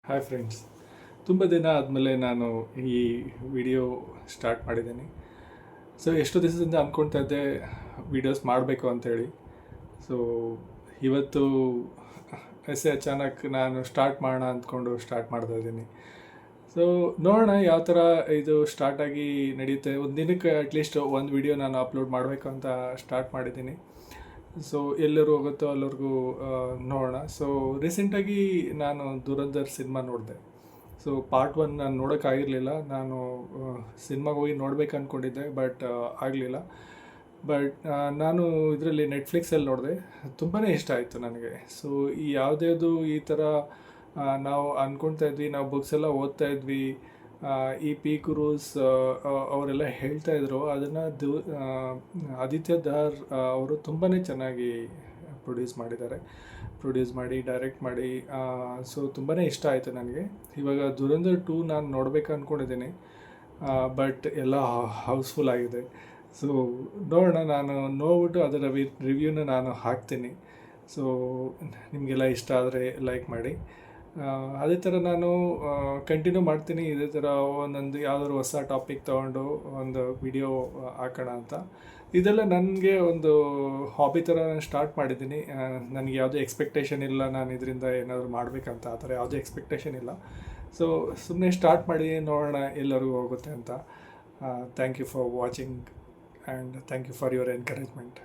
Hi friends, ತುಂಬ ದಿನ ಆದಮೇಲೆ ನಾನು ಈ ವಿಡಿಯೋ ಸ್ಟಾರ್ಟ್ ಮಾಡಿದ್ದೀನಿ. ಸೊ ಎಷ್ಟು ದಿವಸದಿಂದ ಅಂದ್ಕೊಳ್ತಾ ಇದ್ದೆ ವೀಡಿಯೋಸ್ ಮಾಡಬೇಕು ಅಂಥೇಳಿ. ಸೊ ಇವತ್ತು ಅಚಾನಕ್ ನಾನು ಸ್ಟಾರ್ಟ್ ಮಾಡೋಣ ಅಂದ್ಕೊಂಡು ಸ್ಟಾರ್ಟ್ ಮಾಡ್ತಾ ಇದ್ದೀನಿ. ಸೊ ನೋಡೋಣ ಯಾವ ಥರ ಇದು ಸ್ಟಾರ್ಟಾಗಿ ನಡೆಯುತ್ತೆ. ಒಂದು ದಿನಕ್ಕೆ ಅಟ್ಲೀಸ್ಟ್ ಒಂದು ವಿಡಿಯೋ ನಾನು ಅಪ್ಲೋಡ್ ಮಾಡಬೇಕು ಅಂತ ಸ್ಟಾರ್ಟ್ ಮಾಡಿದ್ದೀನಿ. ಸೊ ಎಲ್ಲರೂ ಹೋಗುತ್ತೋ ಅಲ್ಲಿವರೆಗೂ ನೋಡೋಣ. ಸೊ ರೀಸೆಂಟಾಗಿ ನಾನು ಧುರಂಧರ್ ಸಿನಿಮಾ ನೋಡಿದೆ. ಸೊ ಪಾರ್ಟ್ 1 ನಾನು ನೋಡೋಕ್ಕಾಗಿರಲಿಲ್ಲ. ನಾನು ಸಿನಿಮಾಗೆ ಹೋಗಿ ನೋಡ್ಬೇಕು ಅಂದ್ಕೊಂಡಿದ್ದೆ, ಬಟ್ ಆಗಲಿಲ್ಲ. ಬಟ್ ನಾನು ಇದರಲ್ಲಿ ನೆಟ್ಫ್ಲಿಕ್ಸಲ್ಲಿ ನೋಡಿದೆ. ತುಂಬಾ ಇಷ್ಟ ಆಯಿತು ನನಗೆ. ಸೊ ಈ ಯಾವುದ್ಯಾವುದು ಈ ಥರ ನಾವು ಅಂದ್ಕೊಳ್ತಾ ಇದ್ವಿ, ನಾವು ಬುಕ್ಸ್ ಎಲ್ಲ ಓದ್ತಾ ಇದ್ವಿ, ಈ ಪಿ ಗುರೂಸ್ ಅವರೆಲ್ಲ ಹೇಳ್ತಾ ಇದ್ರು, ಅದನ್ನು ಆದಿತ್ಯ ಧಾರ್ ಅವರು ತುಂಬಾ ಚೆನ್ನಾಗಿ ಪ್ರೊಡ್ಯೂಸ್ ಮಾಡಿ ಡೈರೆಕ್ಟ್ ಮಾಡಿ. ಸೊ ತುಂಬಾ ಇಷ್ಟ ಆಯಿತು ನನಗೆ. ಇವಾಗ ಧುರಂಧರ್ 2 ನಾನು ನೋಡಬೇಕು ಅಂದ್ಕೊಂಡಿದ್ದೀನಿ, ಬಟ್ ಎಲ್ಲ ಹೌಸ್ಫುಲ್ ಆಗಿದೆ. ಸೊ ನೋಡೋಣ, ನಾನು ನೋಡ್ಬಿಟ್ಟು ಅದರ ರಿವ್ಯೂನ ನಾನು ಹಾಕ್ತೀನಿ. ಸೊ ನಿಮಗೆಲ್ಲ ಇಷ್ಟ ಆದರೆ ಲೈಕ್ ಮಾಡಿ. ಅದೇ ಥರ ನಾನು ಕಂಟಿನ್ಯೂ ಮಾಡ್ತೀನಿ. ಇದೇ ಥರ ಒಂದೊಂದು ಯಾವುದಾದ್ರು ಹೊಸ ಟಾಪಿಕ್ ತೊಗೊಂಡು ಒಂದು ವಿಡಿಯೋ ಹಾಕೋಣ ಅಂತ. ಇದೆಲ್ಲ ನನಗೆ ಒಂದು ಹಾಬಿ ಥರ ನಾನು ಸ್ಟಾರ್ಟ್ ಮಾಡಿದ್ದೀನಿ. ನನಗೆ ಯಾವುದೇ ಎಕ್ಸ್ಪೆಕ್ಟೇಷನ್ ಇಲ್ಲ, ನಾನು ಇದರಿಂದ ಏನಾದರೂ ಮಾಡಬೇಕಂತ ಆ ಥರ ಯಾವುದೇ ಎಕ್ಸ್ಪೆಕ್ಟೇಷನ್ ಇಲ್ಲ. ಸೊ ಸುಮ್ಮನೆ ಸ್ಟಾರ್ಟ್ ಮಾಡಿ ನೋಡೋಣ ಎಲ್ಲರಿಗೂ ಹೋಗುತ್ತೆ ಅಂತ. Thank you for watching and thank you for your encouragement.